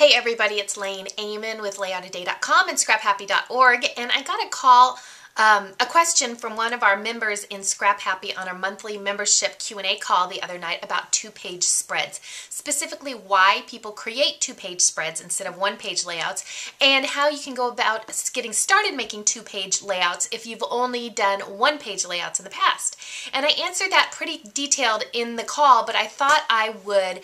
Hey everybody, it's Lain, Ehmann with layoutaday.com and scraphappy.org, and I got a question from one of our members in Scrap Happy on our monthly membership Q&A call the other night about two-page spreads, specifically why people create two-page spreads instead of one-page layouts, and how you can go about getting started making two-page layouts if you've only done one-page layouts in the past. And I answered that pretty detailed in the call, but I thought I would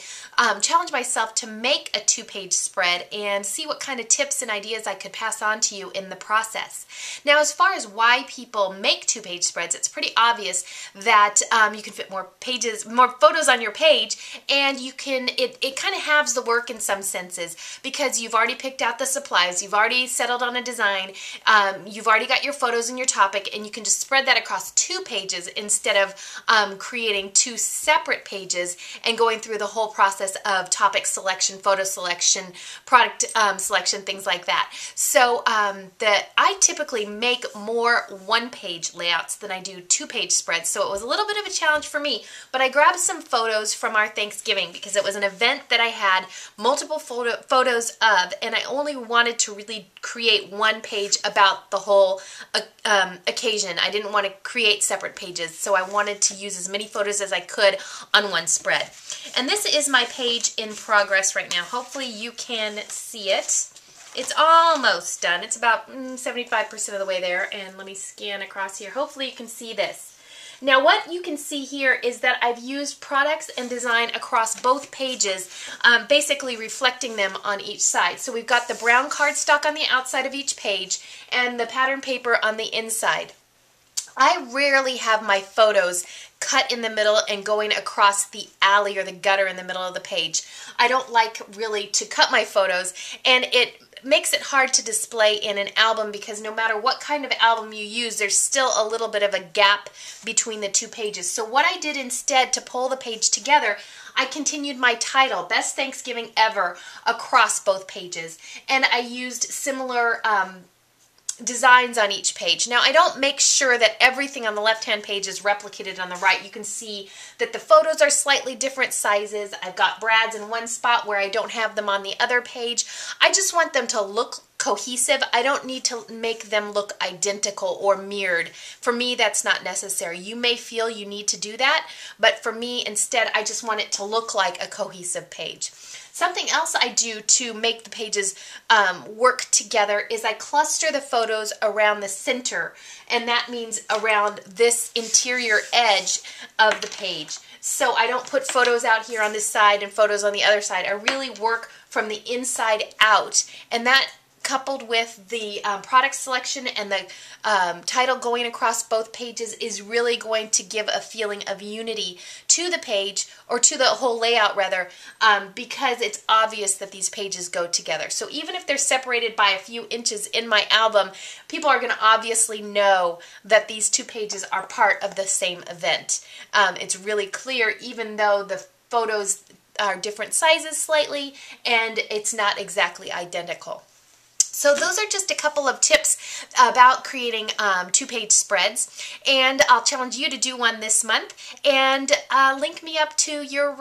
challenge myself to make a two-page spread and see what kind of tips and ideas I could pass on to you in the process. Now, as far as why people make two-page spreads, it's pretty obvious that you can fit more pages, more photos on your page, and you can, it kind of halves the work in some senses because you've already picked out the supplies, you've already settled on a design, you've already got your photos and your topic, and you can just spread that across two pages instead of creating two separate pages and going through the whole process of topic selection, photo selection, product selection, things like that. So I typically make more one-page layouts than I do two-page spreads, so it was a little bit of a challenge for me, but I grabbed some photos from our Thanksgiving because it was an event that I had multiple photos of, and I only wanted to really create one page about the whole occasion. I didn't want to create separate pages, so I wanted to use as many photos as I could on one spread. And this is my page in progress right now. Hopefully you can see it. It's almost done. It's about 75% of the way there, and let me scan across here. Hopefully you can see this. Now what you can see here is that I've used products and design across both pages, basically reflecting them on each side. So we've got the brown cardstock on the outside of each page and the pattern paper on the inside. I rarely have my photos cut in the middle and going across the alley or the gutter in the middle of the page. I don't like really to cut my photos, and it makes it hard to display in an album because no matter what kind of album you use, there's still a little bit of a gap between the two pages. So what I did instead to pull the page together, I continued my title, Best Thanksgiving Ever, across both pages. And I used similar designs on each page. Now, I don't make sure that everything on the left-hand page is replicated on the right. You can see that the photos are slightly different sizes. I've got brads in one spot where I don't have them on the other page. I just want them to look cohesive. I don't need to make them look identical or mirrored. For me, that's not necessary. You may feel you need to do that, but for me, instead, I just want it to look like a cohesive page. Something else I do to make the pages work together is I cluster the photos around the center, and that means around this interior edge of the page. So I don't put photos out here on this side and photos on the other side. I really work from the inside out, and that coupled with the product selection and the title going across both pages is really going to give a feeling of unity to the page, or to the whole layout rather, because it's obvious that these pages go together. So even if they're separated by a few inches in my album, people are going to obviously know that these two pages are part of the same event. It's really clear even though the photos are different sizes slightly and it's not exactly identical. So those are just a couple of tips about creating two-page spreads, and I'll challenge you to do one this month, and link me up to your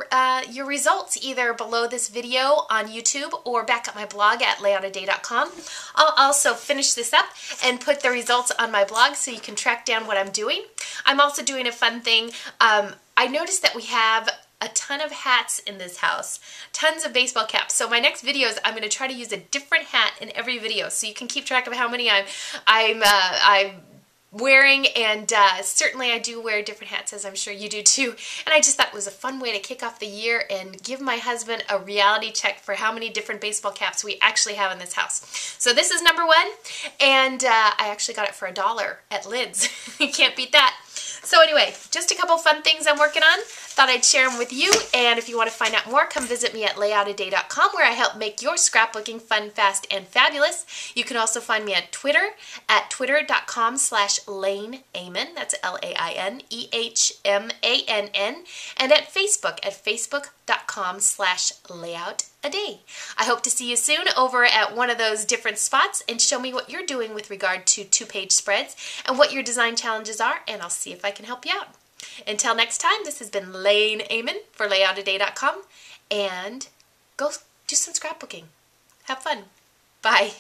results either below this video on YouTube or back at my blog at layoutaday.com. I'll also finish this up and put the results on my blog so you can track down what I'm doing. I'm also doing a fun thing. I noticed that we have a ton of hats in this house, tons of baseball caps. So my next videos, I'm going to try to use a different hat in every video, so you can keep track of how many I'm wearing, and certainly I do wear different hats, as I'm sure you do too. And I just thought it was a fun way to kick off the year and give my husband a reality check for how many different baseball caps we actually have in this house. So this is number one, and I actually got it for $1 at Lids. You can't beat that. So anyway, just a couple fun things I'm working on. Thought I'd share them with you, and if you want to find out more, come visit me at layoutaday.com, where I help make your scrapbooking fun, fast, and fabulous. You can also find me on Twitter at twitter.com/Lain Ehmann, that's LAINEHMANN, and at facebook.facebook.com/layoutaday. I hope to see you soon over at one of those different spots, and show me what you're doing with regard to two-page spreads and what your design challenges are, and I'll see if I can help you out. Until next time, this has been Lain Ehmann for layoutaday.com, and go do some scrapbooking. Have fun. Bye.